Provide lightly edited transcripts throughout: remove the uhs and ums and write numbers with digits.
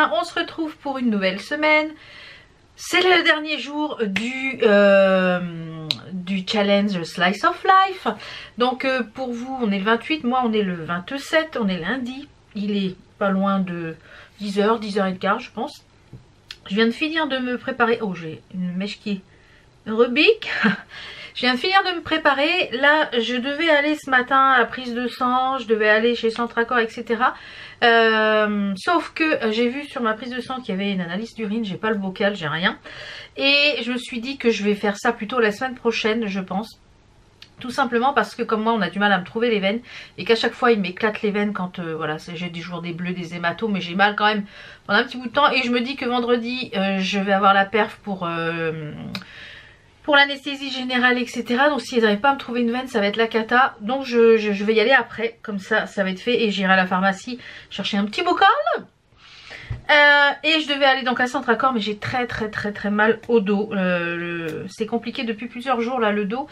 bien, on se retrouve pour une nouvelle semaine. C'est le dernier jour du challenge Slice of Life. Donc pour vous, on est le 28, moi on est le 27, on est lundi. Il est pas loin de 10h, 10h15 je pense. Je viens de finir de me préparer. Oh, j'ai une mèche qui est Rubik. Je viens de finir de me préparer. Là, je devais aller ce matin à la prise de sang. Je devais aller chez Centracor, etc. Sauf que j'ai vu sur ma prise de sang qu'il y avait une analyse d'urine. J'ai pas le bocal, j'ai rien. Et je me suis dit que je vais faire ça plutôt la semaine prochaine, je pense. Tout simplement parce que comme moi, on a du mal à me trouver les veines. Et qu'à chaque fois, il m'éclate les veines quand voilà, j'ai des jours des bleus, des hématomes. Mais j'ai mal quand même pendant un petit bout de temps. Et je me dis que vendredi, je vais avoir la perf pour l'anesthésie générale, etc. Donc s'ils n'arrivent pas à me trouver une veine, ça va être la cata. Donc je vais y aller après, comme ça va être fait. Et j'irai à la pharmacie chercher un petit bocal. Et je devais aller donc à Centracor, mais j'ai très mal au dos. C'est compliqué depuis plusieurs jours là, le dos.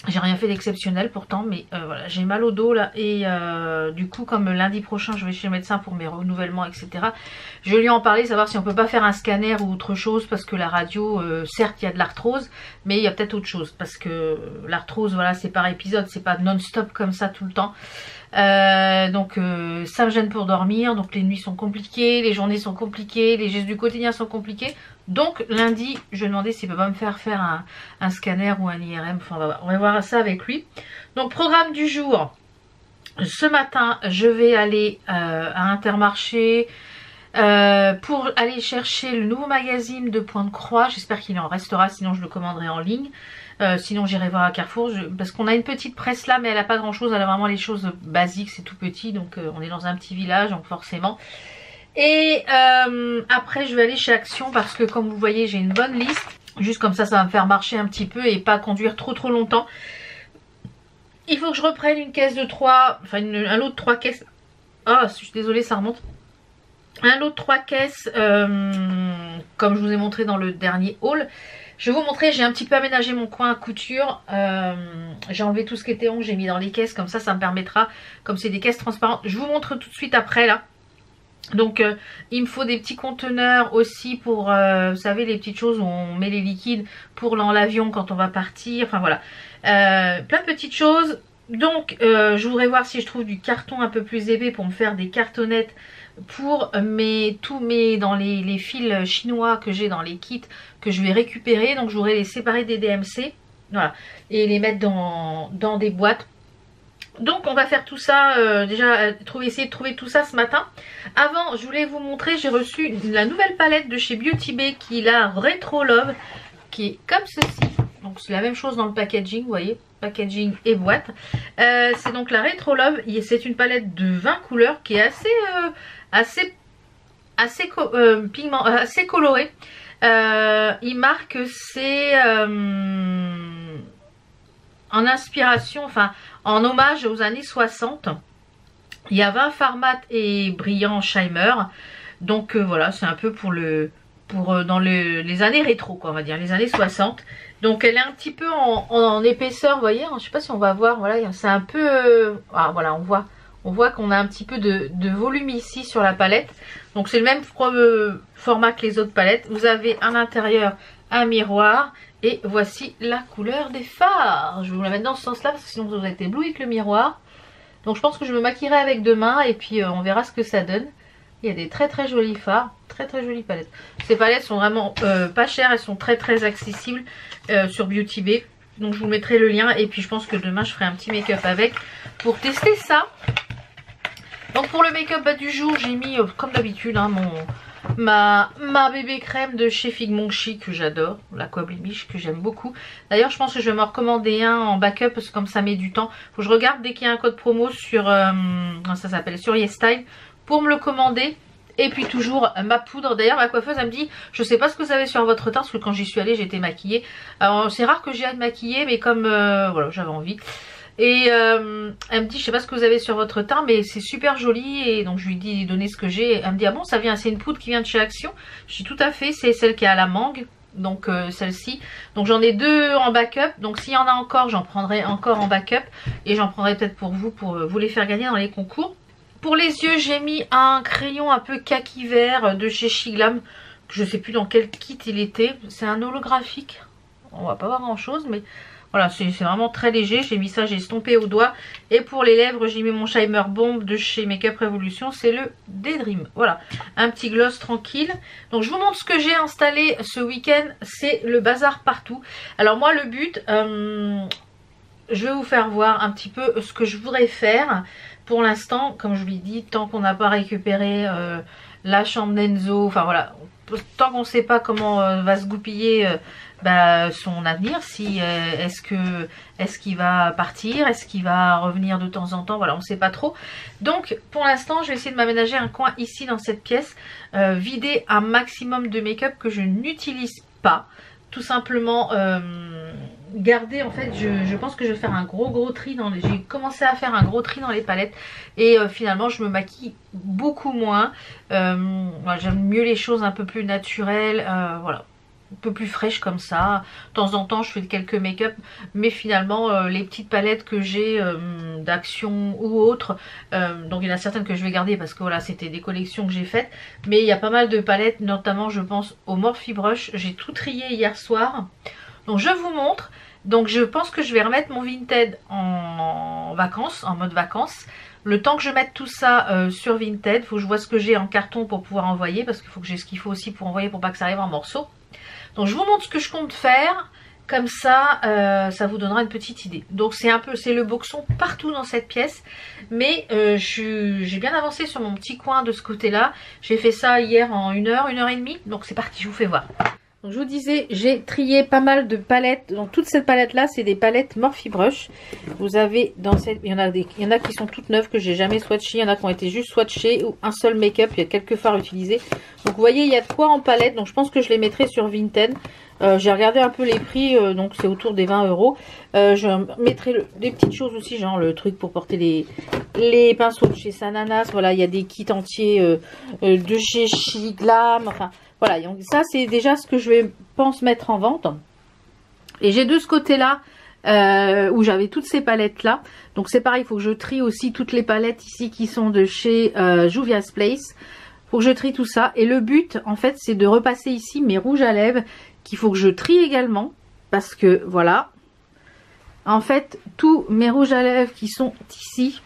J'ai rien fait d'exceptionnel pourtant, mais voilà, j'ai mal au dos là. Et du coup, comme lundi prochain je vais chez le médecin pour mes renouvellements, etc. Je lui en parlais, savoir si on peut pas faire un scanner ou autre chose, parce que la radio, certes il y a de l'arthrose, mais il y a peut-être autre chose, parce que l'arthrose, voilà, c'est par épisode, c'est pas non-stop comme ça tout le temps. Donc ça me gêne pour dormir, donc les nuits sont compliquées, les journées sont compliquées, les gestes du quotidien sont compliqués. Donc lundi, je vais demander s'il peut pas me faire un scanner ou un IRM. Enfin, on va voir ça avec lui. Donc programme du jour. Ce matin, je vais aller à Intermarché pour aller chercher le nouveau magazine de Pointe-Croix. J'espère qu'il en restera, sinon je le commanderai en ligne. Sinon j'irai voir à Carrefour, parce qu'on a une petite presse là, mais elle a pas grand chose, elle a vraiment les choses basiques, c'est tout petit, donc on est dans un petit village, donc forcément. Et après je vais aller chez Action, parce que comme vous voyez j'ai une bonne liste, juste comme ça va me faire marcher un petit peu et pas conduire trop longtemps. Il faut que je reprenne une caisse de 3, enfin un lot de 3 caisses, ah je suis désolée ça remonte. Un lot de 3 caisses, comme je vous ai montré dans le dernier haul. Je vais vous montrer, j'ai un petit peu aménagé mon coin à couture. J'ai enlevé tout ce qui était ongle, j'ai mis dans les caisses, comme ça me permettra, comme c'est des caisses transparentes. Je vous montre tout de suite après là. Donc il me faut des petits conteneurs aussi pour, vous savez, les petites choses où on met les liquides pour l'avion quand on va partir. Enfin voilà, plein de petites choses. Donc je voudrais voir si je trouve du carton un peu plus épais pour me faire des cartonnettes pour dans les fils chinois que j'ai dans les kits que je vais récupérer. Donc je voudrais les séparer des DMC, voilà, et les mettre dans des boîtes. Donc on va faire tout ça, déjà essayer de trouver tout ça ce matin. Avant je voulais vous montrer, j'ai reçu la nouvelle palette de chez Beauty Bay, qui est la Retro Love, qui est comme ceci. Donc c'est la même chose dans le packaging, vous voyez, packaging et boîte. C'est donc la Retro Love, c'est une palette de 20 couleurs qui est assez colorée. Il marque que c'est en inspiration, enfin en hommage aux années 60. Il y a 20 fards et brillants Shimer. Donc voilà, c'est un peu dans les années rétro, quoi, on va dire, les années 60. Donc elle est un petit peu en épaisseur, vous voyez, je sais pas si on va voir, voilà, c'est un peu, voilà, on voit qu'on a un petit peu de volume ici sur la palette. Donc c'est le même format que les autres palettes. Vous avez à l'intérieur un miroir. Et voici la couleur des fards. Je vais vous la mettre dans ce sens là, parce que sinon vous allez être ébloui avec le miroir. Donc je pense que je me maquillerai avec demain. Et puis on verra ce que ça donne. Il y a des très jolis fards. Très jolies palettes. Ces palettes sont vraiment pas chères. Elles sont très accessibles sur Beauty Bay. Donc je vous mettrai le lien. Et puis je pense que demain je ferai un petit make-up avec pour tester ça. Donc pour le make-up du jour, j'ai mis comme d'habitude ma bébé crème de chez Figmonchi que j'adore, l'Aquablemish, que j'aime beaucoup. D'ailleurs je pense que je vais me recommander un en backup, parce que comme ça met du temps, faut que je regarde dès qu'il y a un code promo sur ça s'appelle sur YesStyle pour me le commander. Et puis toujours ma poudre. D'ailleurs ma coiffeuse elle me dit, je sais pas ce que vous avez sur votre teint, parce que quand j'y suis allée j'étais maquillée. Alors c'est rare que j'y aille maquillée, mais comme voilà, j'avais envie. Et elle me dit, je sais pas ce que vous avez sur votre teint, mais c'est super joli. Et donc je lui dis donner ce que j'ai. Elle me dit, ah bon, ça vient, c'est une poudre qui vient de chez Action. Je dis tout à fait, c'est celle qui est à la mangue. Donc celle-ci. Donc j'en ai 2 en backup. Donc s'il y en a encore, j'en prendrai encore en backup. Et j'en prendrai peut-être pour vous les faire gagner dans les concours. Pour les yeux, j'ai mis un crayon un peu kaki vert de chez Shiglam. Je sais plus dans quel kit il était. C'est un holographique. On va pas voir grand chose, mais voilà, c'est vraiment très léger. J'ai mis ça, j'ai estompé au doigt. Et pour les lèvres, j'ai mis mon Shimer Bomb de chez Makeup Revolution. C'est le Daydream. Voilà, un petit gloss tranquille. Donc je vous montre ce que j'ai installé ce week-end. C'est le bazar partout. Alors moi, le but, je vais vous faire voir un petit peu ce que je voudrais faire. Pour l'instant, comme je vous l'ai dit, tant qu'on n'a pas récupéré la chambre d'Enzo, enfin voilà, tant qu'on ne sait pas comment va se goupiller son avenir, si est-ce qu'il va partir, est-ce qu'il va revenir de temps en temps, voilà, on ne sait pas trop. Donc pour l'instant, je vais essayer de m'aménager un coin ici dans cette pièce, vider un maximum de make-up que je n'utilise pas, tout simplement garder, en fait, je pense que je vais faire un gros tri dans les... J'ai commencé à faire un gros tri dans les palettes et finalement je me maquille beaucoup moins. Voilà, j'aime mieux les choses un peu plus naturelles, voilà, un peu plus fraîches comme ça. De temps en temps je fais quelques make-up, mais finalement les petites palettes que j'ai d'Action ou autres, donc il y en a certaines que je vais garder parce que voilà, c'était des collections que j'ai faites, mais il y a pas mal de palettes, notamment je pense au Morphe Brush. J'ai tout trié hier soir. Donc je vous montre. Donc je pense que je vais remettre mon Vinted en vacances, en mode vacances. Le temps que je mette tout ça sur Vinted, il faut que je vois ce que j'ai en carton pour pouvoir envoyer, parce qu'il faut que j'ai ce qu'il faut aussi pour envoyer pour pas que ça arrive en morceaux. Donc je vous montre ce que je compte faire, comme ça ça vous donnera une petite idée. Donc c'est un peu, c'est le boxon partout dans cette pièce, mais j'ai bien avancé sur mon petit coin de ce côté là. J'ai fait ça hier en 1 heure, 1 heure et demie, donc c'est parti, je vous fais voir. Donc je vous disais, j'ai trié pas mal de palettes. Donc toute cette palette là, c'est des palettes Morphe Brush. Vous avez dans cette, il y en a qui sont toutes neuves que j'ai jamais swatchées, il y en a qui ont été juste swatchées ou un seul make-up, il y a quelques fards utilisés. Donc vous voyez, il y a de quoi en palette. Donc je pense que je les mettrai sur Vinted. J'ai regardé un peu les prix, donc c'est autour des 20 €. Je mettrai des petites choses aussi, genre le truc pour porter les pinceaux de chez Sananas. Voilà, il y a des kits entiers de chez Shiglam. Enfin voilà, donc ça c'est déjà ce que je pense mettre en vente. Et j'ai de ce côté-là où j'avais toutes ces palettes là. Donc c'est pareil, il faut que je trie aussi toutes les palettes ici qui sont de chez Juvia's Place. Faut que je trie tout ça. Et le but en fait c'est de repasser ici mes rouges à lèvres qu'il faut que je trie également. Parce que voilà, en fait tous mes rouges à lèvres qui sont ici,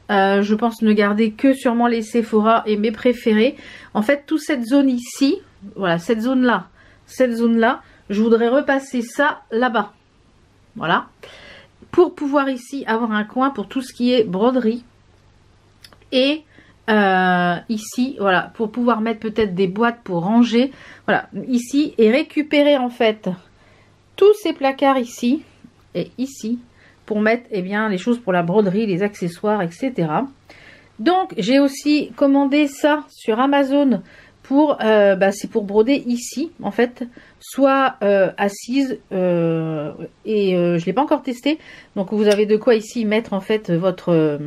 je pense ne garder que sûrement les Sephora et mes préférés. En fait, toute cette zone ici, voilà, cette zone-là, je voudrais repasser ça là-bas. Voilà. Pour pouvoir ici avoir un coin pour tout ce qui est broderie. Et ici, voilà, pour pouvoir mettre peut-être des boîtes pour ranger. Voilà, ici, et récupérer en fait tous ces placards ici et ici, pour mettre bien les choses pour la broderie, les accessoires, etc. Donc j'ai aussi commandé ça sur Amazon pour c'est pour broder ici en fait, soit assise et je l'ai pas encore testé. Donc vous avez de quoi ici mettre en fait votre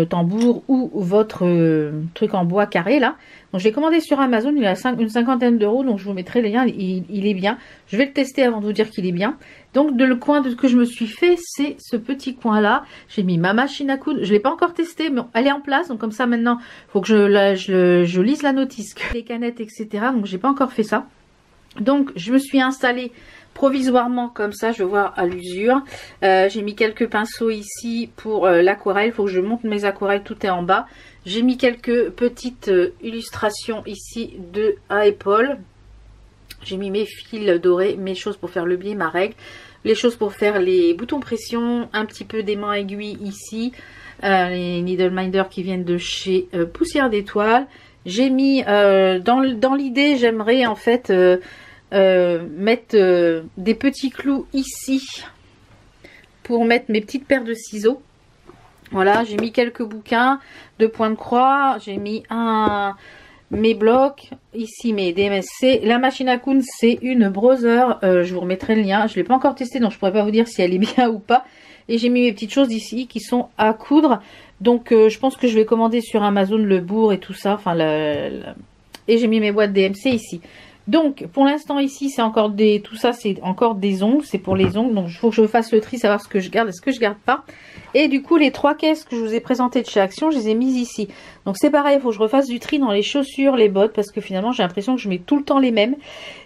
tambour ou votre truc en bois carré là. Donc je l'ai commandé sur Amazon, il a une cinquantaine d'euros, donc je vous mettrai les liens, il est bien. Je vais le tester avant de vous dire qu'il est bien. Donc le coin de ce que je me suis fait, c'est ce petit coin là. J'ai mis ma machine à coudre, je l'ai pas encore testé, mais elle est en place, donc comme ça maintenant, il faut que je lise la notice, les canettes, etc. Donc j'ai pas encore fait ça. Donc je me suis installée provisoirement comme ça, je vais voir à l'usure. J'ai mis quelques pinceaux ici pour l'aquarelle, il faut que je monte mes aquarelles, tout est en bas. J'ai mis quelques petites illustrations ici de à épaule. J'ai mis mes fils dorés, mes choses pour faire le biais, ma règle, les choses pour faire les boutons pression, un petit peu d'aimant aiguille ici, les needle minder qui viennent de chez Poussière d'étoiles. J'ai mis dans l'idée, j'aimerais en fait mettre des petits clous ici pour mettre mes petites paires de ciseaux. Voilà, j'ai mis quelques bouquins de points de croix, j'ai mis mes blocs, ici mes DMSC. La machine à coudre, c'est une Brother, je vous remettrai le lien, je ne l'ai pas encore testé, donc je ne pourrais pas vous dire si elle est bien ou pas. Et j'ai mis mes petites choses ici qui sont à coudre, donc je pense que je vais commander sur Amazon le bourre et tout ça, enfin et j'ai mis mes boîtes DMC ici. Donc pour l'instant ici c'est encore des, tout ça c'est encore des ongles, c'est pour les ongles, donc il faut que je fasse le tri, savoir ce que je garde et ce que je garde pas. Et du coup les 3 caisses que je vous ai présentées de chez Action, je les ai mises ici. Donc c'est pareil, il faut que je refasse du tri dans les chaussures, les bottes, parce que finalement j'ai l'impression que je mets tout le temps les mêmes.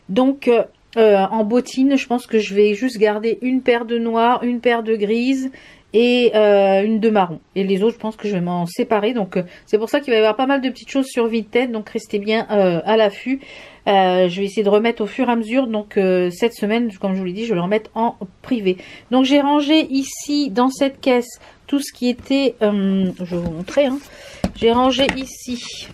Donc en bottines, je pense que je vais juste garder une paire de noires, une paire de grises et une de marron. Et les autres je pense que je vais m'en séparer. Donc c'est pour ça qu'il va y avoir pas mal de petites choses sur Vinted, donc restez bien à l'affût. Je vais essayer de remettre au fur et à mesure. Donc cette semaine, comme je vous l'ai dit, je vais le remettre en privé. Donc j'ai rangé ici dans cette caisse tout ce qui était, je vais vous montrer, hein. J'ai rangé ici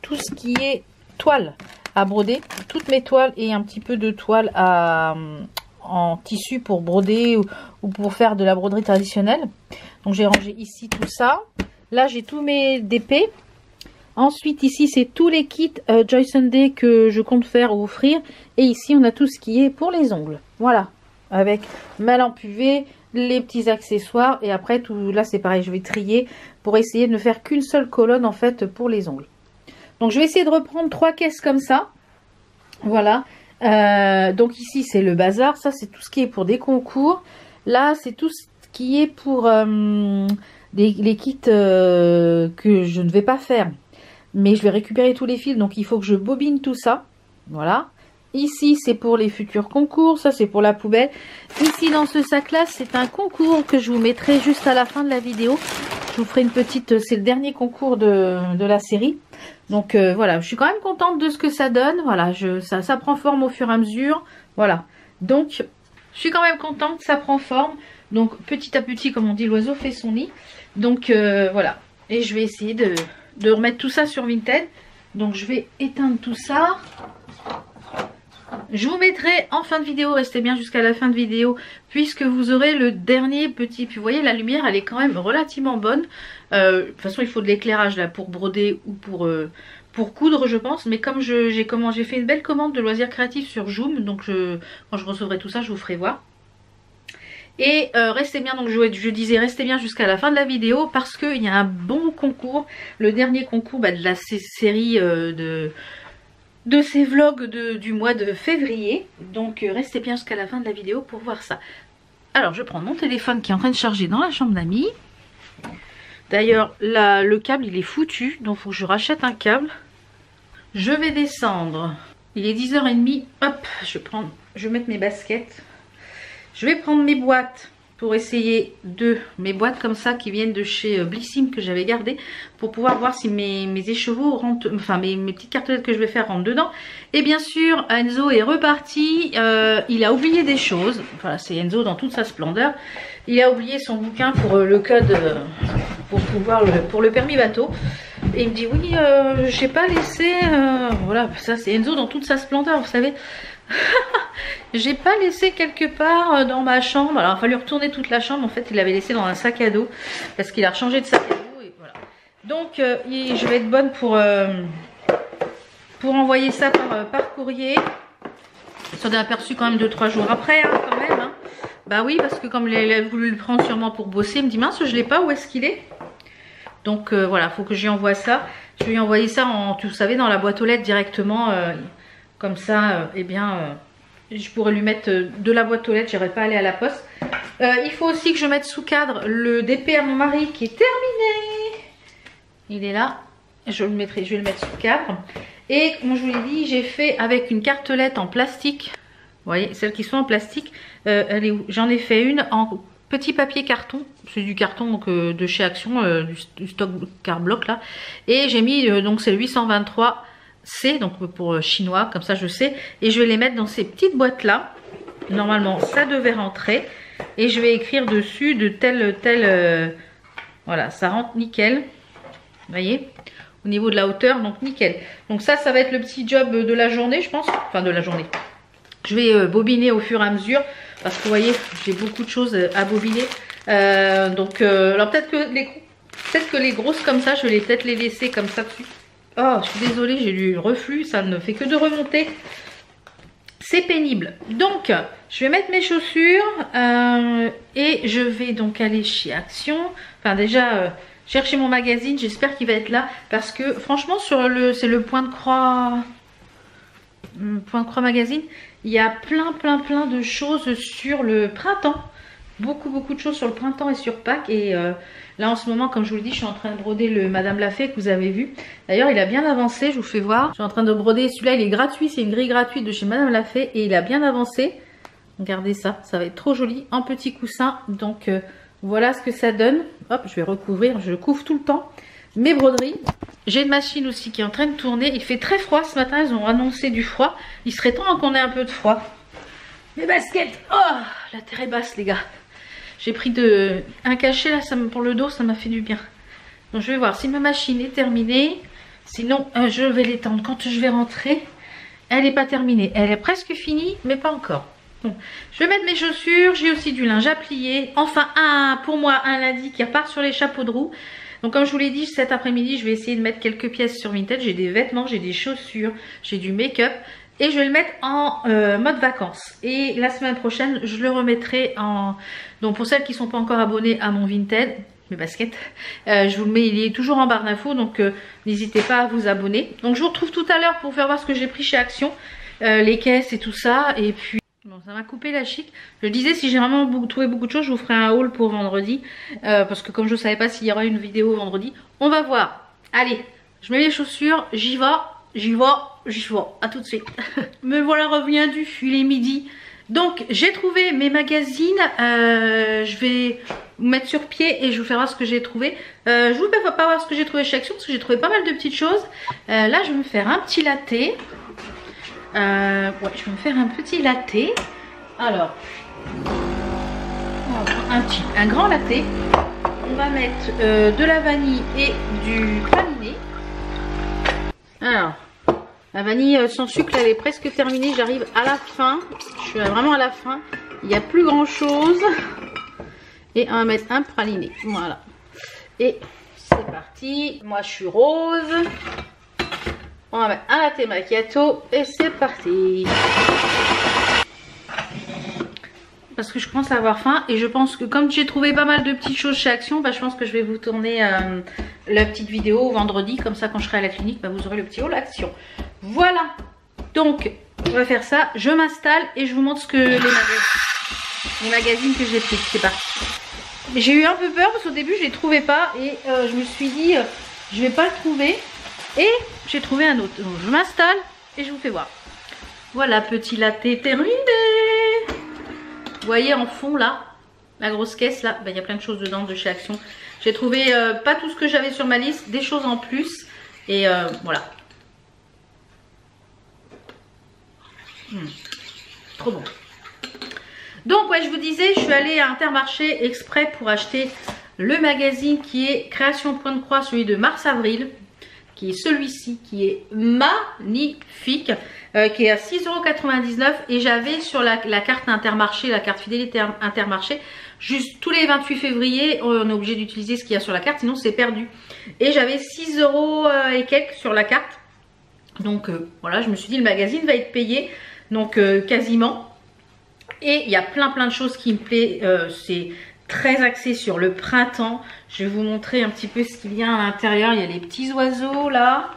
tout ce qui est toile à broder, toutes mes toiles et un petit peu de toile en tissu pour broder ou pour faire de la broderie traditionnelle. Donc j'ai rangé ici tout ça. Là j'ai tous mes DP. Ensuite ici c'est tous les kits Joy Sunday que je compte faire ou offrir. Et ici on a tout ce qui est pour les ongles. Voilà, avec ma lampe UV, les petits accessoires. Et après tout là c'est pareil, je vais trier pour essayer de ne faire qu'une seule colonne en fait pour les ongles. Donc je vais essayer de reprendre 3 caisses comme ça. Voilà. Donc ici c'est le bazar. Ça c'est tout ce qui est pour des concours. Là c'est tout ce qui est pour les kits que je ne vais pas faire. Mais je vais récupérer tous les fils. Donc il faut que je bobine tout ça. Voilà. Ici c'est pour les futurs concours. Ça c'est pour la poubelle. Ici dans ce sac là c'est un concours que je vous mettrai juste à la fin de la vidéo. Je vous ferai une petite... C'est le dernier concours de la série. Donc voilà, je suis quand même contente de ce que ça donne. Voilà, ça prend forme au fur et à mesure. Voilà, donc je suis quand même contente, ça prend forme. Donc petit à petit, comme on dit, l'oiseau fait son nid. Donc voilà, et je vais essayer de remettre tout ça sur Vinted. Donc je vais éteindre tout ça. Je vous mettrai en fin de vidéo, restez bien jusqu'à la fin de vidéo, puisque vous aurez le dernier petit... Puis vous voyez, la lumière, elle est quand même relativement bonne. De toute façon, il faut de l'éclairage là pour broder ou pour coudre, je pense. Mais comme j'ai fait une belle commande de loisirs créatifs sur Joom, donc quand je recevrai tout ça, je vous ferai voir. Et restez bien, donc je disais restez bien jusqu'à la fin de la vidéo, parce qu'il y a un bon concours, le dernier concours de la série de ces vlogs du mois de février. Donc restez bien jusqu'à la fin de la vidéo pour voir ça. Alors je prends mon téléphone qui est en train de charger dans la chambre d'amis. D'ailleurs le câble il est foutu, donc il faut que je rachète un câble. Je vais descendre. Il est 10h30. Hop, je vais mettre mes baskets. Je vais prendre mes boîtes pour essayer mes boîtes comme ça qui viennent de chez Blissim que j'avais gardées, pour pouvoir voir si mes écheveaux rentrent, enfin mes petites cartelettes que je vais faire rentrent dedans. Et bien sûr Enzo est reparti, il a oublié des choses. Voilà, c'est Enzo dans toute sa splendeur. Il a oublié son bouquin pour le code pour le permis bateau. Et il me dit oui, j'ai pas laissé, voilà, ça c'est Enzo dans toute sa splendeur, vous savez. J'ai pas laissé quelque part dans ma chambre. Alors il a fallu retourner toute la chambre. En fait il l'avait laissé dans un sac à dos parce qu'il a rechangé de sac à dos et voilà. Donc je vais être bonne pour envoyer ça par courrier. Ça a aperçu quand même 2-3 jours après, hein, quand même, hein. Bah oui, parce que comme il a voulu le prendre sûrement pour bosser, il me dit mince je l'ai pas, où est-ce qu'il est? Donc voilà, faut que je lui envoie ça. Je vais lui envoyer ça vous savez, dans la boîte aux lettres directement. Comme ça, eh bien, je pourrais lui mettre de la boîte aux lettres, j'irai pas aller à la poste. Il faut aussi que je mette sous cadre le DP à mon mari qui est terminé. Il est là, je vais le mettre sous cadre. Et comme je vous l'ai dit, j'ai fait avec une cartelette en plastique. Vous voyez, celles qui sont en plastique, j'en ai fait une en petit papier carton. C'est du carton donc, de chez Action, du stock Carblock là. Et j'ai mis, donc c'est le 823. C'est donc pour chinois, comme ça je sais, et je vais les mettre dans ces petites boîtes là. Normalement ça devait rentrer et je vais écrire dessus de tel voilà, ça rentre nickel, vous voyez, au niveau de la hauteur, donc nickel. Donc ça va être le petit job de la journée, je pense, enfin de la journée. Je vais bobiner au fur et à mesure parce que vous voyez j'ai beaucoup de choses à bobiner. Alors peut-être que les grosses comme ça, je vais peut-être les laisser comme ça dessus. Oh, je suis désolée, j'ai eu le reflux, ça ne fait que de remonter. C'est pénible. Donc, je vais mettre mes chaussures et je vais donc aller chez Action. Enfin, déjà, chercher mon magazine, j'espère qu'il va être là. Parce que, franchement, c'est le point de croix Point de Croix Magazine, il y a plein de choses sur le printemps. Beaucoup de choses sur le printemps et sur Pâques. Et là en ce moment, comme je vous le dis, je suis en train de broder le Madame Lafay que vous avez vu. D'ailleurs il a bien avancé, je vous fais voir. Je suis en train de broder, celui-là il est gratuit, c'est une grille gratuite de chez Madame Lafay. Et il a bien avancé. Regardez ça, ça va être trop joli en petit coussin. Donc voilà ce que ça donne. Hop, je vais recouvrir, je couvre tout le temps mes broderies. J'ai une machine aussi qui est en train de tourner. Il fait très froid ce matin, ils ont annoncé du froid. Il serait temps qu'on ait un peu de froid. Mes baskets, oh, la terre est basse les gars. J'ai pris un cachet là, pour le dos, ça m'a fait du bien. Donc je vais voir si ma machine est terminée. Sinon je vais l'étendre quand je vais rentrer. Elle n'est pas terminée, elle est presque finie mais pas encore. Bon, je vais mettre mes chaussures, j'ai aussi du linge à plier. Enfin pour moi un lundi qui repart sur les chapeaux de roue. Donc comme je vous l'ai dit, cet après-midi je vais essayer de mettre quelques pièces sur Vinted. J'ai des vêtements, j'ai des chaussures, j'ai du make-up. Et je vais le mettre en mode vacances. Et la semaine prochaine je le remettrai en... Donc pour celles qui ne sont pas encore abonnées à mon Vinted, mes baskets, je vous le mets, il est toujours en barre d'infos. Donc n'hésitez pas à vous abonner. Donc je vous retrouve tout à l'heure pour faire voir ce que j'ai pris chez Action. Les caisses et tout ça. Et puis... Bon, ça m'a coupé la chic. Je disais, si j'ai vraiment trouvé beaucoup de choses, je vous ferai un haul pour vendredi. Parce que comme je ne savais pas s'il y aura une vidéo vendredi, on va voir. Allez, je mets les chaussures, j'y vais. À tout de suite. Me voilà revenu, il est midi. Donc, j'ai trouvé mes magazines. Je vais vous mettre sur pied et je vous ferai voir ce que j'ai trouvé. Je vous fais pas voir ce que j'ai trouvé chez Action parce que j'ai trouvé pas mal de petites choses. Là, je vais me faire un petit latte. Ouais, je vais me faire un petit latte. Alors, on va prendre un grand latte. On va mettre de la vanille et du praliné. Alors, la vanille sans sucre, elle est presque terminée. J'arrive à la fin. Je suis vraiment à la fin. Il n'y a plus grand chose. Et on va mettre un praliné. Voilà. Et c'est parti. Moi, je suis rose. On va mettre un latte macchiato et c'est parti. Parce que je commence à avoir faim et je pense que comme j'ai trouvé pas mal de petites choses chez Action, bah, je pense que je vais vous tourner la petite vidéo vendredi. Comme ça quand je serai à la clinique, bah, vous aurez le petit haul Action. Voilà. Donc on va faire ça. Je m'installe et je vous montre ce que les magazines que j'ai pris. C'est parti. J'ai eu un peu peur parce qu'au début je les trouvais pas et je me suis dit je vais pas le trouver. Et j'ai trouvé un autre. Donc je m'installe et je vous fais voir. Voilà, petit latte terminé. Vous voyez en fond là, la grosse caisse là, il y a plein de choses dedans de chez Action. J'ai trouvé pas tout ce que j'avais sur ma liste, des choses en plus. Et voilà. Trop bon. Donc ouais, je vous disais, je suis allée à Intermarché exprès pour acheter le magazine qui est Création Point de Croix, celui de mars-avril. Qui est celui-ci, qui est magnifique, qui est à 6,99 € et j'avais sur la carte Intermarché, la carte fidélité Intermarché, juste tous les 28 février, on est obligé d'utiliser ce qu'il y a sur la carte, sinon c'est perdu. Et j'avais 6 € et quelques sur la carte, donc voilà, je me suis dit le magazine va être payé, donc quasiment. Et il y a plein de choses qui me plaisent, c'est... très axé sur le printemps. Je vais vous montrer un petit peu ce qu'il y a à l'intérieur. Il y a les petits oiseaux là.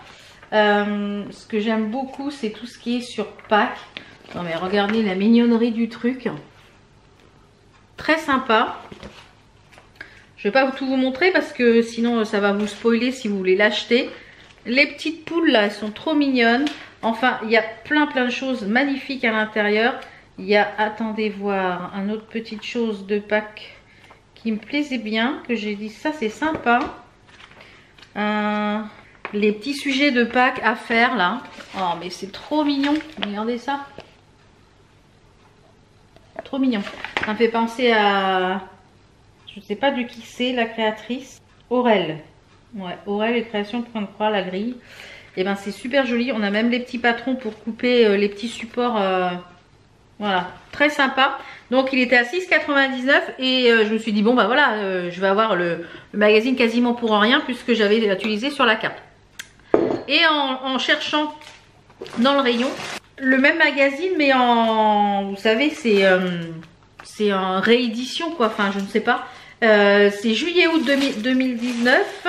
Ce que j'aime beaucoup, c'est tout ce qui est sur Pâques. Non mais regardez la mignonnerie du truc. Très sympa. Je vais pas tout vous montrer parce que sinon ça va vous spoiler si vous voulez l'acheter. Les petites poules là, elles sont trop mignonnes. Enfin, il y a plein de choses magnifiques à l'intérieur. Il y a, attendez voir, un autre petite chose de Pâques qui me plaisait bien, que j'ai dit ça c'est sympa. Les petits sujets de Pâques à faire là. Oh mais c'est trop mignon, regardez ça. Trop mignon. Ça me fait penser à... Je sais pas de qui c'est la créatrice. Aurel. Ouais, Aurel et Création Point de Croix, la grille. Et ben c'est super joli. On a même les petits patrons pour couper les petits supports. Voilà, très sympa. Donc il était à 6,99 € et je me suis dit bon bah voilà, je vais avoir le magazine quasiment pour rien puisque j'avais utilisé sur la carte. Et en cherchant dans le rayon, le même magazine mais en, vous savez c'est en réédition quoi, enfin je ne sais pas. C'est juillet-août 2019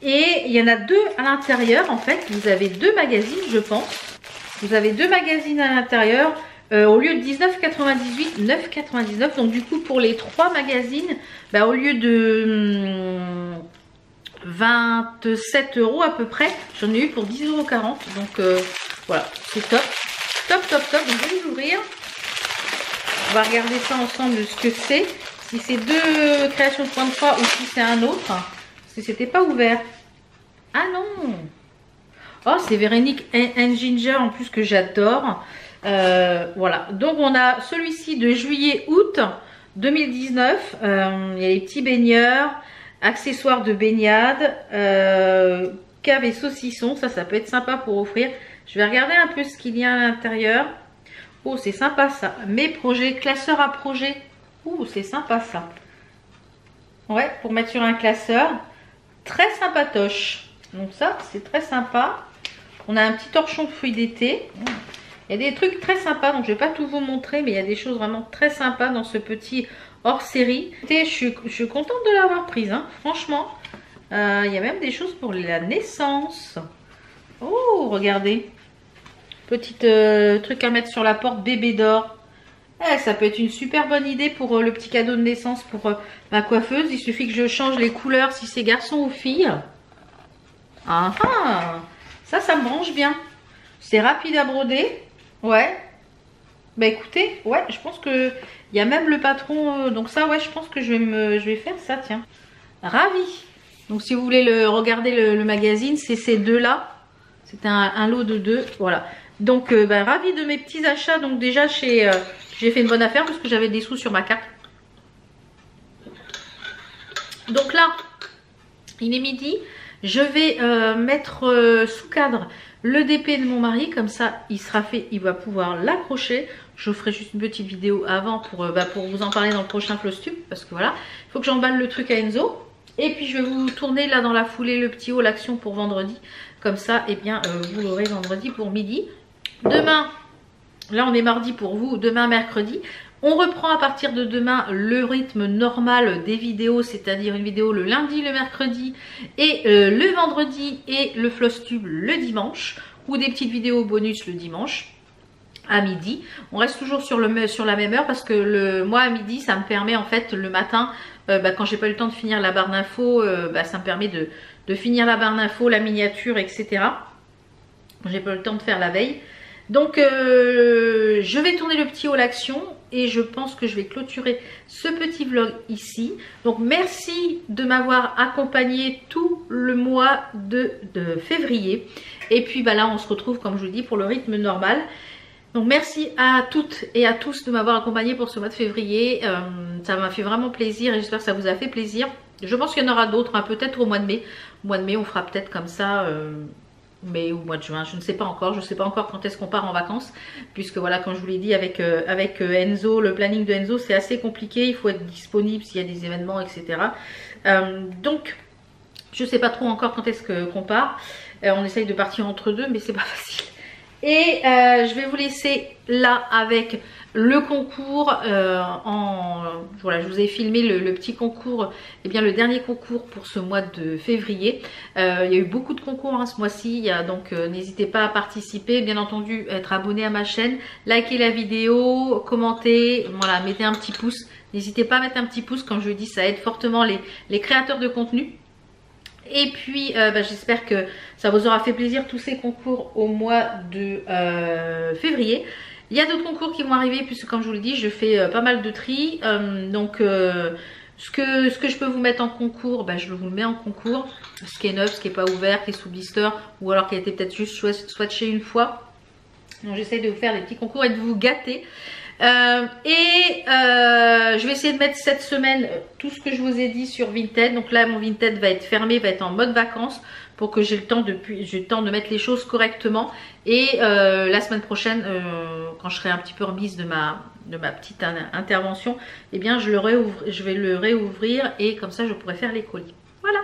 et il y en a deux à l'intérieur en fait. Vous avez deux magazines je pense. Vous avez 2 magazines à l'intérieur. Au lieu de 19,98, 9,99. Donc du coup pour les 3 magazines, bah, au lieu de 27 € à peu près, j'en ai eu pour 10,40 €. Donc voilà, c'est top. Top, top, top. Donc je vais les ouvrir. On va regarder ça ensemble ce que c'est. Si c'est 2 créations de point de croix ou si c'est un autre. Parce que c'était pas ouvert. Ah non. Oh, c'est Véronique and Ginger en plus que j'adore. Voilà, donc on a celui-ci de juillet-août 2019. Il y a les petits baigneurs, accessoires de baignade, cave et saucisson. Ça peut être sympa pour offrir. Je vais regarder un peu ce qu'il y a à l'intérieur. Oh, c'est sympa ça. Mes projets, classeur à projet. Oh, c'est sympa ça. Ouais, pour mettre sur un classeur. Très sympatoche. Donc ça, c'est très sympa. On a un petit torchon de fruits d'été. Il y a des trucs très sympas, donc je ne vais pas tout vous montrer, mais il y a des choses vraiment très sympas dans ce petit hors-série. Je suis contente de l'avoir prise, hein. Franchement. Il y a même des choses pour la naissance. Oh, regardez. Petit truc à mettre sur la porte, bébé d'or. Ça peut être une super bonne idée pour le petit cadeau de naissance pour ma coiffeuse. Il suffit que je change les couleurs si c'est garçon ou fille. Ah ah, ça me branche bien. C'est rapide à broder. Ouais. Bah écoutez, ouais, je pense que il y a même le patron. Donc ça, ouais, je pense que je vais faire ça, tiens. Ravi. Donc si vous voulez regarder le magazine, c'est ces deux-là. C'était un lot de 2. Voilà. Donc bah, ravi de mes petits achats. Donc déjà j'ai fait une bonne affaire parce que j'avais des sous sur ma carte. Donc là, il est midi. Je vais mettre sous cadre le DP de mon mari, comme ça il sera fait, il va pouvoir l'accrocher. Je ferai juste une petite vidéo avant pour vous en parler dans le prochain Flostube, parce que voilà, il faut que j'emballe le truc à Enzo. Et puis je vais vous tourner là dans la foulée le petit haul action pour vendredi, comme ça et bien vous l'aurez vendredi pour midi. Demain, là on est mardi pour vous, demain mercredi. On reprend à partir de demain le rythme normal des vidéos, c'est-à-dire une vidéo le lundi, le mercredi et le vendredi et le Flostube le dimanche, ou des petites vidéos bonus le dimanche à midi. On reste toujours sur la même heure parce que moi à midi ça me permet en fait le matin, quand j'ai pas eu le temps de finir la barre d'infos, ça me permet de finir la barre d'infos, la miniature, etc. J'ai pas eu le temps de faire la veille. Donc je vais tourner le petit haul action et je pense que je vais clôturer ce petit vlog ici. Donc merci de m'avoir accompagné tout le mois de février. Et puis là on se retrouve comme je vous dis pour le rythme normal. Donc merci à toutes et à tous de m'avoir accompagné pour ce mois de février. Ça m'a fait vraiment plaisir et j'espère que ça vous a fait plaisir. Je pense qu'il y en aura d'autres, hein, peut-être au mois de mai. Au mois de mai on fera peut-être comme ça... mai ou mois de juin, je ne sais pas encore, je ne sais pas encore quand est-ce qu'on part en vacances, puisque voilà, comme je vous l'ai dit avec Enzo, le planning de Enzo c'est assez compliqué, il faut être disponible s'il y a des événements, etc. Donc je ne sais pas trop encore quand est-ce qu'on part, on essaye de partir entre deux mais c'est pas facile. Et je vais vous laisser là avec le concours. Voilà, je vous ai filmé le petit concours, et bien le dernier concours pour ce mois de février. Il y a eu beaucoup de concours ce mois-ci, donc n'hésitez pas à participer. Bien entendu, être abonné à ma chaîne, liker la vidéo, commenter, voilà, mettez un petit pouce. N'hésitez pas à mettre un petit pouce, comme je vous dis, ça aide fortement les créateurs de contenu. Et puis j'espère que ça vous aura fait plaisir tous ces concours au mois de février. Il y a d'autres concours qui vont arriver puisque comme je vous le dis je fais pas mal de tri. Donc ce que je peux vous mettre en concours, je vous le mets en concours. Ce qui est neuf, ce qui n'est pas ouvert, qui est sous blister ou alors qui a été peut-être juste swatché une fois. Donc j'essaie de vous faire des petits concours et de vous gâter. Je vais essayer de mettre cette semaine tout ce que je vous ai dit sur Vinted. Donc là mon Vinted va être fermé, va être en mode vacances pour que j'ai le temps de mettre les choses correctement. Et la semaine prochaine, quand je serai un petit peu remise de ma petite intervention, eh bien je vais le réouvrir et comme ça je pourrai faire les colis. Voilà.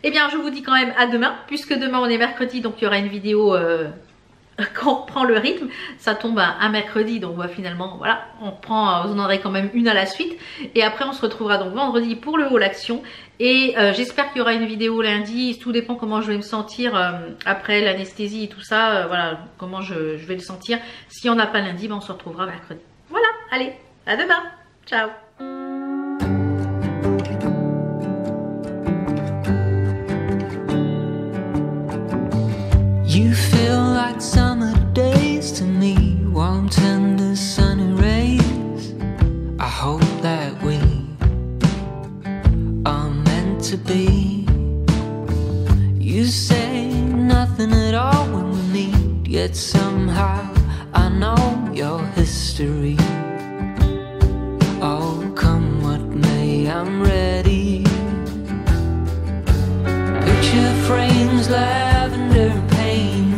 Eh bien je vous dis quand même à demain, puisque demain on est mercredi, donc il y aura une vidéo quand on reprend le rythme, ça tombe un mercredi, donc finalement voilà, on reprend, vous en aurez quand même une à la suite, et après on se retrouvera donc vendredi pour le haul action, et j'espère qu'il y aura une vidéo lundi, tout dépend comment je vais me sentir après l'anesthésie et tout ça, voilà, comment je vais le sentir. Si on n'a pas lundi, ben on se retrouvera mercredi. Voilà, allez, à demain, ciao. You feel like summer days to me, warm tender sunny rays. I hope that we are meant to be. You say nothing at all when we meet, yet somehow I know your history. Oh, come what may, I'm ready. Picture frames, lavender and pain,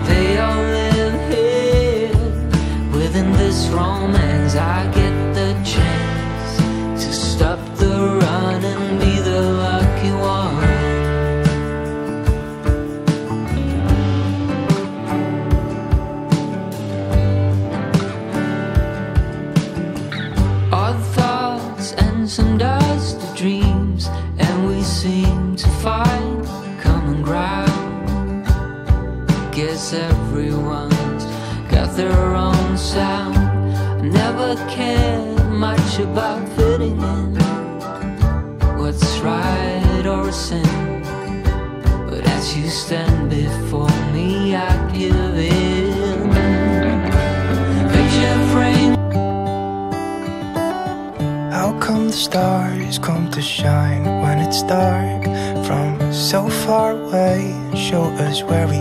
they all live here within this romance. I get the chance to stop the run and be the lucky one. Odd thoughts and some dusty dreams, and we seem to find common ground. Guess everyone's got their own sound. I never cared much about fitting in, what's right or a sin, but as you stand before me, I give in. Picture frame. How come the stars come to shine when it's dark from so far away and show us where we